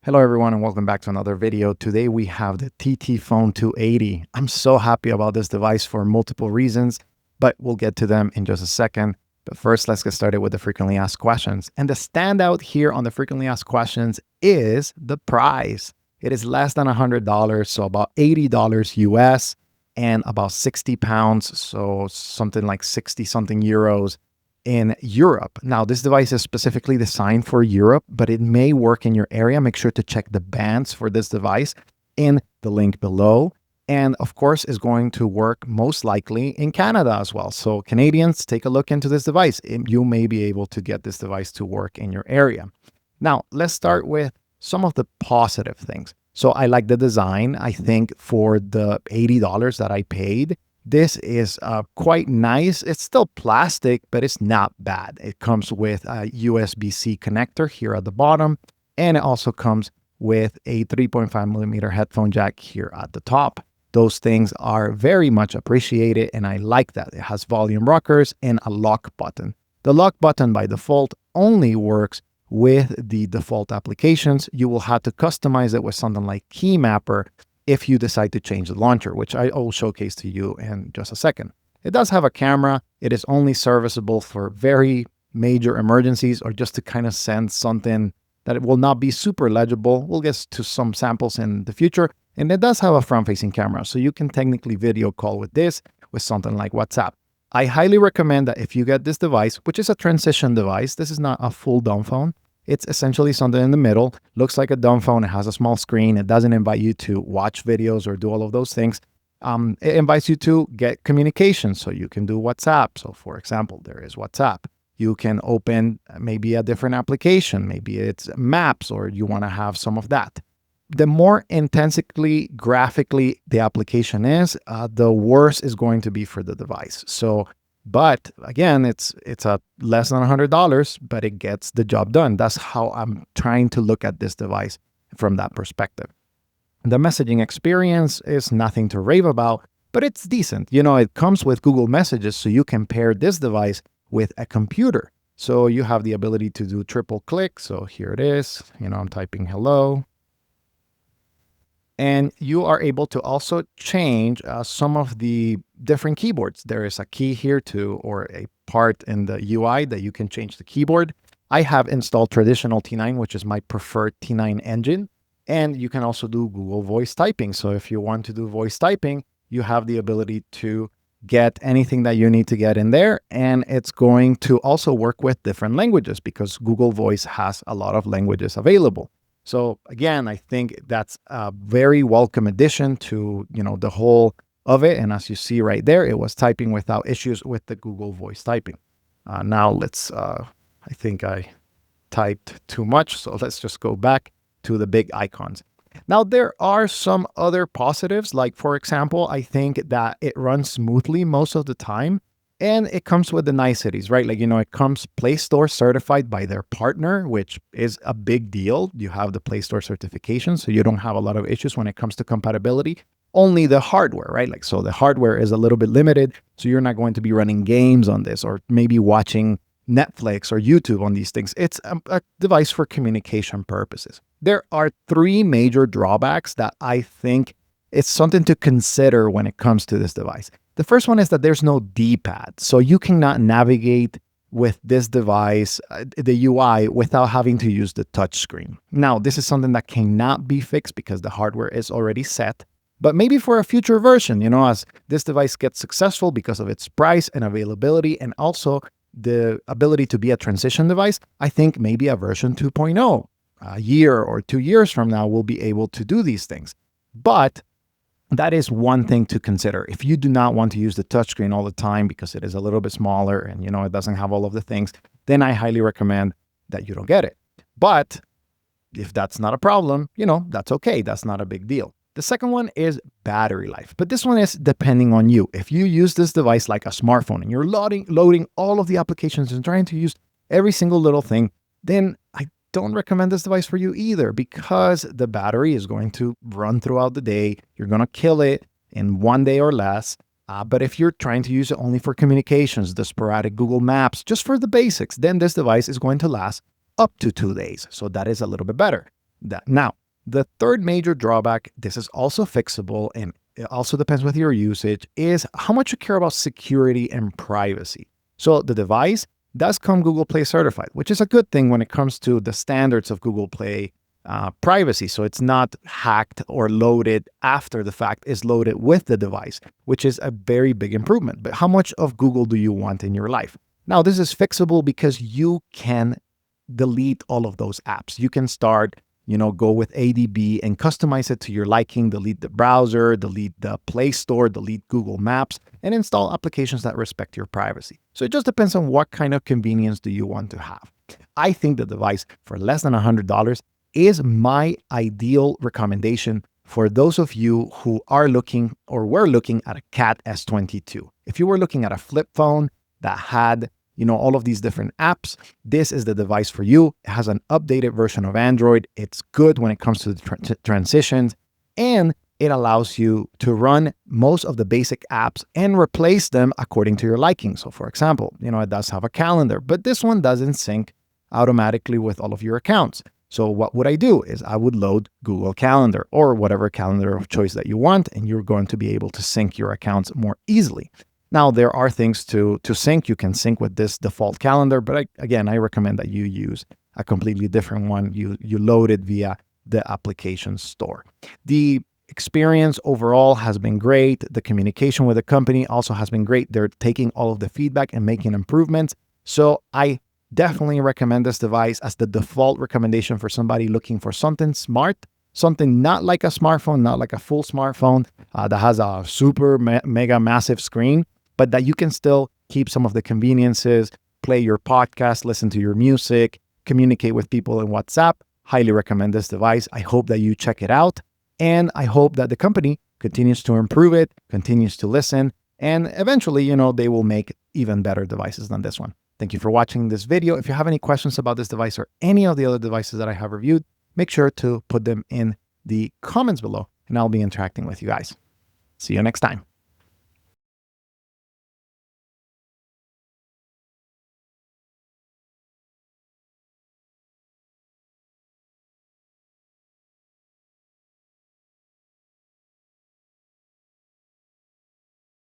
Hello everyone and welcome back to another video. Today we have the TTFone 280. I'm so happy about this device for multiple reasons, but we'll get to them in just a second. But first, let's get started with the frequently asked questions. And the standout here on the frequently asked questions is the price. It is less than $100, so about $80 US and about 60 pounds, so something like 60 something euros in Europe. Now, this device is specifically designed for Europe, but it may work in your area. Make sure to check the bands for this device in the link below. And of course, is going to work most likely in Canada as well. So Canadians, take a look into this device. You may be able to get this device to work in your area. Now, let's start with some of the positive things. So I like the design. I think for the $80 that I paid, this is quite nice. It's still plastic, but it's not bad. It comes with a USB-C connector here at the bottom, and it also comes with a 3.5 millimeter headphone jack here at the top. Those things are very much appreciated, and I like that. It has volume rockers and a lock button. The lock button by default only works with the default applications. You will have to customize it with something like Keymapper if you decide to change the launcher, which I will showcase to you in just a second. It does have a camera. It is only serviceable for very major emergencies or just to kind of send something that it will not be super legible. We'll get to some samples in the future. And it does have a front-facing camera, so you can technically video call with this with something like WhatsApp. I highly recommend that if you get this device, which is a transition device, this is not a full Dumbphone. It's essentially something in the middle. Looks like a Dumbphone. It has a small screen. It doesn't invite you to watch videos or do all of those things. It invites you to get communication, so you can do WhatsApp. So for example, there is WhatsApp. You can open maybe a different application. Maybe it's Maps, or you want to have some of that. The more intensely graphically the application is, the worse is going to be for the device. But again, it's a less than $100, but it gets the job done. That's how I'm trying to look at this device from that perspective. The messaging experience is nothing to rave about, but it's decent. You know, it comes with Google Messages, so you can pair this device with a computer. So you have the ability to do triple click. So here it is. You know, I'm typing hello. And you are able to also change some of the different keyboards. There is a key here or a part in the UI that you can change the keyboard. I have installed traditional T9, which is my preferred T9 engine. And you can also do Google voice typing. So if you want to do voice typing, you have the ability to get anything that you need to get in there. And it's going to also work with different languages because Google Voice has a lot of languages available. So again, I think that's a very welcome addition to, the whole of it. And as you see right there, it was typing without issues with the Google Voice typing. Now let's, I think I typed too much. So let's just go back to the big icons. Now, there are some other positives. Like, for example, I think that it runs smoothly most of the time. And it comes with the niceties, right? Like, it comes Play Store certified by their partner, which is a big deal. You have the Play Store certification, so you don't have a lot of issues when it comes to compatibility. Only the hardware, right? Like, so the hardware is a little bit limited, so you're not going to be running games on this or maybe watching Netflix or YouTube on these things. It's a device for communication purposes. There are three major drawbacks that I think it's something to consider when it comes to this device. The first one is that there's no D-pad, so you cannot navigate with this device, the UI, without having to use the touchscreen. Now, this is something that cannot be fixed because the hardware is already set, but maybe for a future version, as this device gets successful because of its price and availability and also the ability to be a transition device, I think maybe a version 2.0, a year or 2 years from now, we'll be able to do these things. But that is one thing to consider. If you do not want to use the touchscreen all the time because it is a little bit smaller and, it doesn't have all of the things, then I highly recommend that you don't get it. But if that's not a problem, that's okay. That's not a big deal. The second one is battery life, but this one is depending on you. If you use this device like a smartphone and you're loading all of the applications and trying to use every single little thing, then I don't recommend this device for you either because the battery is going to run throughout the day. You're going to kill it in 1 day or less. But if you're trying to use it only for communications, the sporadic Google Maps, just for the basics, then this device is going to last up to 2 days. So that is a little bit better. that. Now, the third major drawback, this is also fixable and it also depends with your usage, is how much you care about security and privacy. So the device does come Google Play certified, which is a good thing when it comes to the standards of Google Play privacy. So it's not hacked or loaded after the fact, is loaded with the device, which is a very big improvement. But how much of Google do you want in your life? Now, this is fixable because you can delete all of those apps. You can start, go with ADB and customize it to your liking, delete the browser, delete the Play Store, delete Google Maps, and install applications that respect your privacy. So it just depends on what kind of convenience do you want to have. I think the device for less than $100 is my ideal recommendation for those of you who are looking or were looking at a Cat S22. If you were looking at a flip phone that had all of these different apps, this is the device for you. It has an updated version of Android. It's good when it comes to the transitions, and it allows you to run most of the basic apps and replace them according to your liking. So for example, it does have a calendar, but this one doesn't sync automatically with all of your accounts. So what would I do is I would load Google Calendar or whatever calendar of choice that you want, and you're going to be able to sync your accounts more easily. Now, there are things to sync. You can sync with this default calendar, but I recommend that you use a completely different one. You load it via the application store. The experience overall has been great. The communication with the company also has been great. They're taking all of the feedback and making improvements. So I definitely recommend this device as the default recommendation for somebody looking for something smart, something not like a smartphone, not like a full smartphone that has a super mega massive screen, but that you can still keep some of the conveniences, play your podcast, listen to your music, communicate with people in WhatsApp. Highly recommend this device. I hope that you check it out. And I hope that the company continues to improve it, continues to listen, and eventually, they will make even better devices than this one. Thank you for watching this video. If you have any questions about this device or any of the other devices that I have reviewed, make sure to put them in the comments below, and I'll be interacting with you guys. See you next time.